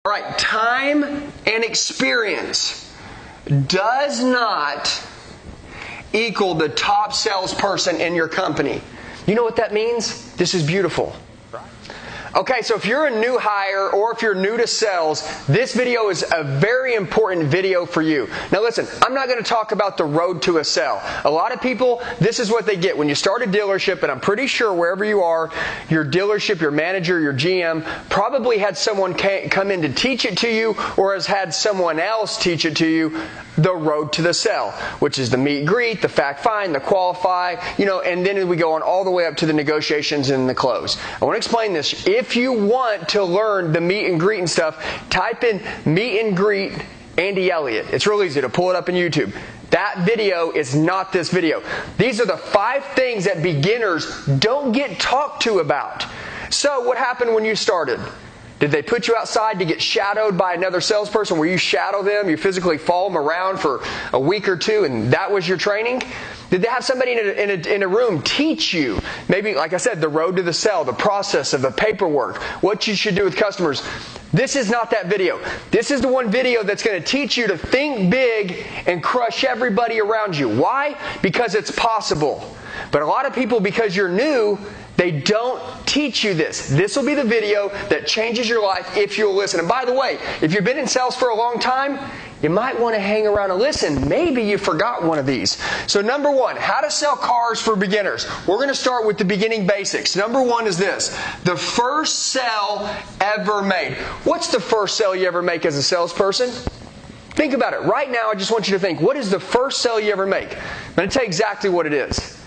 All right, time and experience does not equal the top salesperson in your company. You know what that means? This is beautiful. Okay, so if you're a new hire or if you're new to sales, this video is a very important video for you. Now listen, I'm not going to talk about the road to a sale. A lot of people, this is what they get. When you start a dealership, and I'm pretty sure wherever you are, your dealership, your manager, your GM, probably had someone come in to teach it to you or has had someone else teach it to you, the road to the sale, which is the meet and greet, the fact find, the qualify, and then we go on all the way up to the negotiations and the close. I want to explain this. If you want to learn the meet and greet and stuff, type in meet and greet Andy Elliott. It's real easy to pull it up in YouTube. That video is not this video. These are the 5 things that beginners don't get talked to about. So what happened when you started? Did they put you outside to get shadowed by another salesperson where you shadow them, you physically follow them around for a week or 2, and that was your training? Did they have somebody in a room teach you, maybe, like I said, the road to the sale, the process of the paperwork, what you should do with customers? This is not that video. This is the one video that's going to teach you to think big and crush everybody around you. Why? Because it's possible. But a lot of people, because you're new, they don't teach you this. This will be the video that changes your life if you'll listen. And by the way, if you've been in sales for a long time, you might want to hang around and listen. Maybe you forgot one of these. So number 1, how to sell cars for beginners. We're going to start with the beginning basics. Number 1 is this: the first sale ever made. What's the first sale you ever make as a salesperson? Think about it. Right now, I just want you to think, what is the first sale you ever make? I'm going to tell you exactly what it is.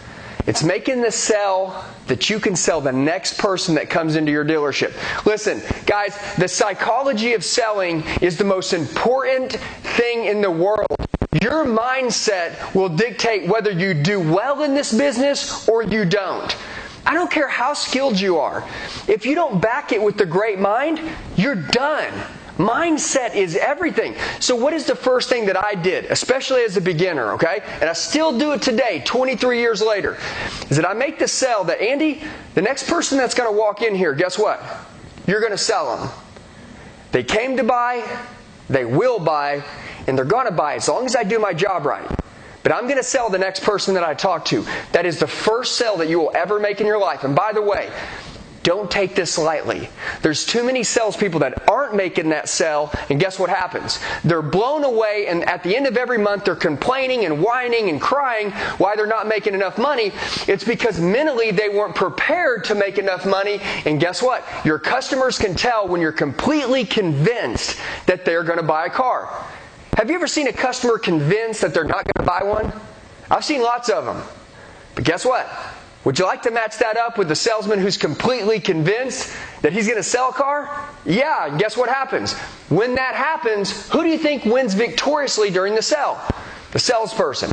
It's making the sale that you can sell the next person that comes into your dealership. Listen, guys, the psychology of selling is the most important thing in the world. Your mindset will dictate whether you do well in this business or you don't. I don't care how skilled you are. If you don't back it with the great mind, you're done. Mindset is everything. So what is the first thing that I did, especially as a beginner, okay? And I still do it today, 23 years later, is that I make the sell that, Andy, the next person that's going to walk in here, guess what? You're going to sell them. They came to buy, they will buy, and they're going to buy as long as I do my job right. But I'm going to sell the next person that I talk to. That is the first sale that you will ever make in your life. And by the way, don't take this lightly. There's too many salespeople that aren't making that sale, and guess what happens? They're blown away, and at the end of every month, they're complaining and whining and crying why they're not making enough money. It's because mentally they weren't prepared to make enough money, and guess what? Your customers can tell when you're completely convinced that they're going to buy a car. Have you ever seen a customer convinced that they're not going to buy one? I've seen lots of them. But guess what? Would you like to match that up with the salesman who's completely convinced that he's going to sell a car? Yeah, and guess what happens? When that happens, who do you think wins victoriously during the sale? The salesperson.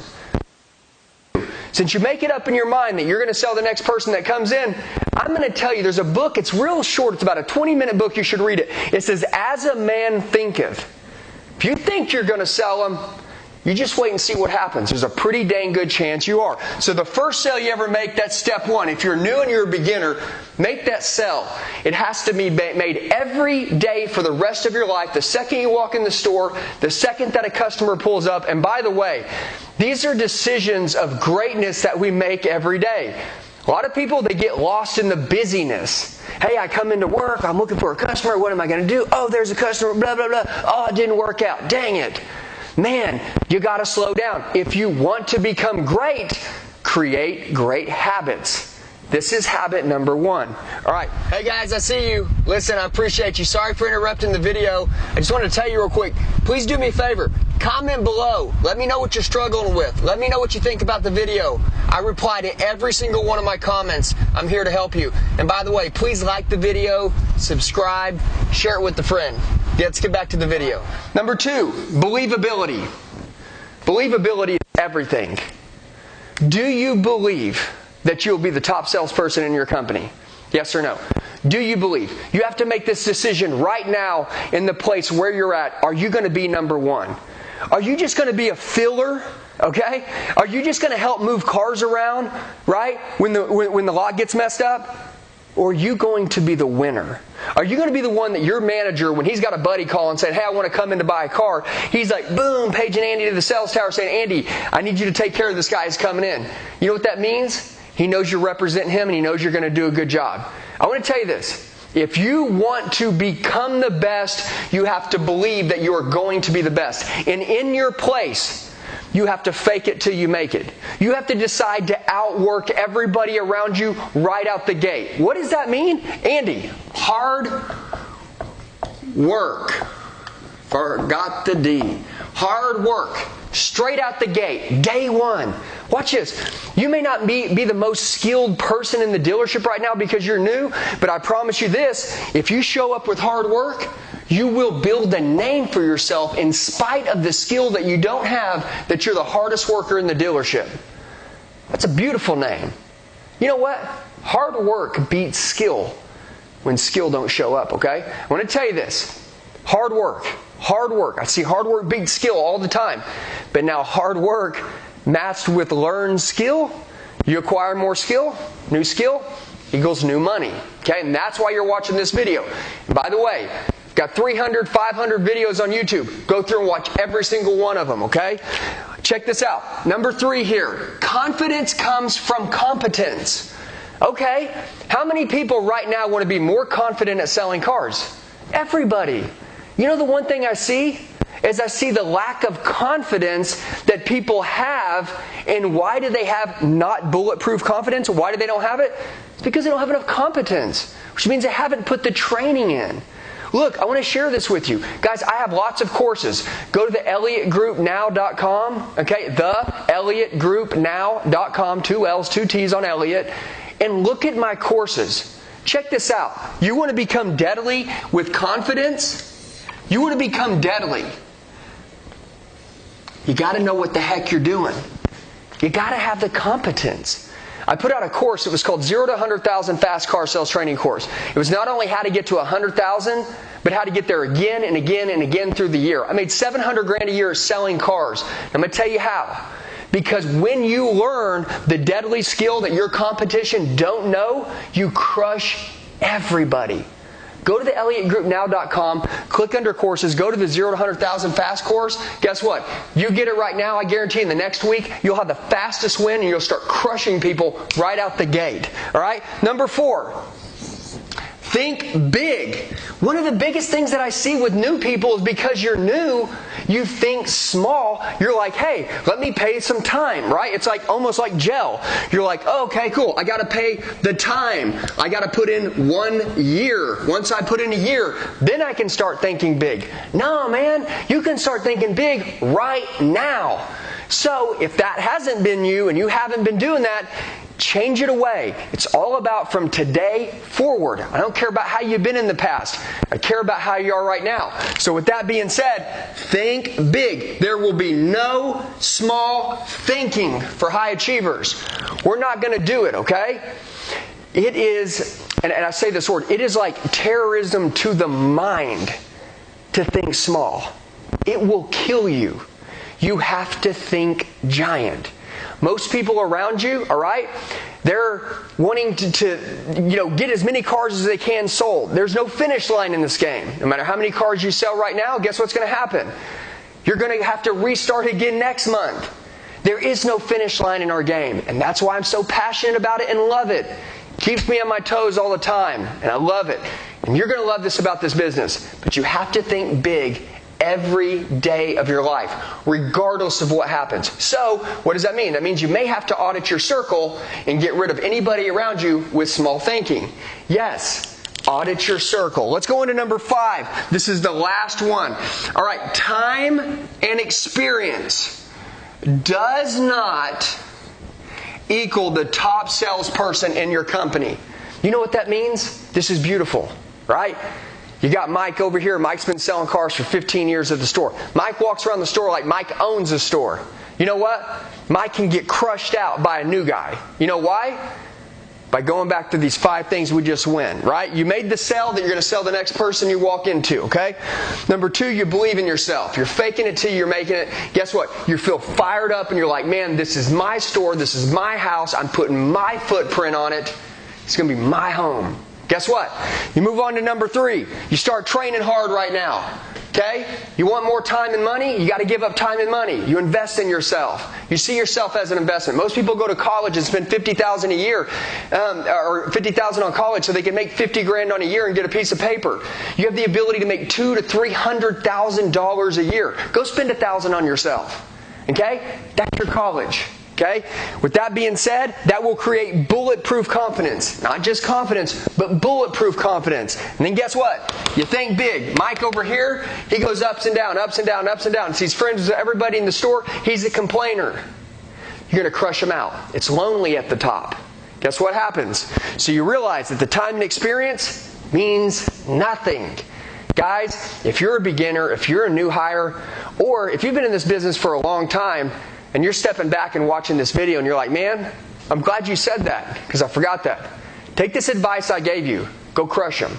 Since you make it up in your mind that you're going to sell the next person that comes in, I'm going to tell you, there's a book, it's real short, it's about a 20-minute book, you should read it. It says, As a Man Thinketh. If you think you're going to sell them, you just wait and see what happens. There's a pretty dang good chance you are. So the first sale you ever make, that's step 1. If you're new and you're a beginner, make that sale. It has to be made every day for the rest of your life. The second you walk in the store, the second that a customer pulls up. And by the way, these are decisions of greatness that we make every day. A lot of people, they get lost in the busyness. Hey, I come into work, I'm looking for a customer, what am I going to do? Oh, there's a customer, blah, blah, blah. Oh, it didn't work out. Dang it. Man, you got to slow down. If you want to become great, create great habits. This is habit number 1. All right. Hey guys, I see you. Listen, I appreciate you. Sorry for interrupting the video. I just wanted to tell you real quick. Please do me a favor. Comment below. Let me know what you're struggling with. Let me know what you think about the video. I reply to every single one of my comments. I'm here to help you. And by the way, please like the video, subscribe, share it with a friend. Let's get back to the video. Number 2, believability. Believability is everything. Do you believe that you'll be the top salesperson in your company? Yes or no? Do you believe? You have to make this decision right now in the place where you're at. Are you going to be number 1? Are you just going to be a filler? Okay? Are you just going to help move cars around, right? When the lot gets messed up? Or are you going to be the winner? Are you going to be the one that your manager, when he's got a buddy call and saying, hey, I want to come in to buy a car, he's like, boom, paging Andy to the sales tower saying, Andy, I need you to take care of this guy who's coming in. You know what that means? He knows you're representing him and he knows you're going to do a good job. I want to tell you this. If you want to become the best, you have to believe that you are going to be the best. And in your place, you have to fake it till you make it. You have to decide to outwork everybody around you right out the gate. What does that mean? Andy, hard work. Forgot the D. Hard work. Straight out the gate. Day one. Watch this. You may not be the most skilled person in the dealership right now because you're new, but I promise you this, if you show up with hard work, you will build a name for yourself in spite of the skill that you don't have, that you're the hardest worker in the dealership. That's a beautiful name. You know what? Hard work beats skill when skill don't show up, okay? I want to tell you this. Hard work. Hard work. I see hard work beat skill all the time. But now hard work matched with learned skill, you acquire more skill, new skill equals new money. Okay? And that's why you're watching this video. And by the way, got 300, 500 videos on YouTube. Go through and watch every single one of them, okay? Check this out. Number 3 here. Confidence comes from competence. Okay? How many people right now want to be more confident at selling cars? Everybody. You know the one thing I see? Is I see the lack of confidence that people have. And why do they have not bulletproof confidence? Why do they don't have it? It's because they don't have enough competence. Which means they haven't put the training in. Look, I want to share this with you. Guys, I have lots of courses. Go to the ElliottGroupNow.com. Okay, the ElliottGroupNow.com. 2 L's, 2 T's on Elliott. And look at my courses. Check this out. You want to become deadly with confidence? You want to become deadly? You got to know what the heck you're doing. You got to have the competence. I put out a course. It was called 0 to 100,000 Fast Car Sales Training Course. It was not only how to get to 100,000, but how to get there again and again and again through the year. I made $700,000 a year selling cars. I'm going to tell you how. Because when you learn the deadly skill that your competition don't know, you crush everybody. Go to the ElliottGroupNow.com, click under courses, go to the 0 to 100,000 Fast course. Guess what? You get it right now, I guarantee in the next week, you'll have the fastest win and you'll start crushing people right out the gate. All right? Number 4. Think big. One of the biggest things that I see with new people is because you're new, you think small. You're like, hey, let me pay some time, right? It's like almost like gel. You're like, oh, okay, cool. I got to pay the time. I got to put in 1 year. Once I put in a year, then I can start thinking big. No, man, you can start thinking big right now. So if that hasn't been you and you haven't been doing that, change it away. It's all about from today forward. I don't care about how you've been in the past. I care about how you are right now. So with that being said, think big. There will be no small thinking for high achievers. We're not going to do it, okay? It is, and I say this word, it is like terrorism to the mind to think small. It will kill you. You have to think giant. Most people around you, all right, they're wanting to get as many cars as they can sold. There's no finish line in this game. No matter how many cars you sell right now, guess what's going to happen? You're going to have to restart again next month. There is no finish line in our game. And that's why I'm so passionate about it and love it. Keeps me on my toes all the time. And I love it. And you're going to love this about this business. But you have to think big every day of your life, regardless of what happens. So, what does that mean? That means you may have to audit your circle and get rid of anybody around you with small thinking. Yes, audit your circle. Let's go into number 5. This is the last one. All right, time and experience does not equal the top salesperson in your company. You know what that means? This is beautiful, right? You got Mike over here. Mike's been selling cars for 15 years at the store. Mike walks around the store like Mike owns the store. You know what? Mike can get crushed out by a new guy. You know why? By going back to these 5 things we just went, right? You made the sale that you're going to sell the next person you walk into, okay? Number 2, you believe in yourself. You're faking it till you're making it. Guess what? You feel fired up and you're like, man, this is my store. This is my house. I'm putting my footprint on it. It's going to be my home. Guess what? You move on to number 3. You start training hard right now. Okay? You want more time and money? You got to give up time and money. You invest in yourself. You see yourself as an investment. Most people go to college and spend $50,000 a year, or $50,000 on college, so they can make $50,000 on a year and get a piece of paper. You have the ability to make $200,000 to $300,000 a year. Go spend $1,000 on yourself. Okay? That's your college. Okay? With that being said, that will create bulletproof confidence. Not just confidence, but bulletproof confidence. And then guess what? You think big. Mike over here, he goes ups and down, ups and down, ups and down. He's friends with everybody in the store. He's a complainer. You're going to crush him out. It's lonely at the top. Guess what happens? So you realize that the time and experience means nothing. Guys, if you're a beginner, if you're a new hire, or if you've been in this business for a long time, and you're stepping back and watching this video and you're like, man, I'm glad you said that because I forgot that. Take this advice I gave you. Go crush them.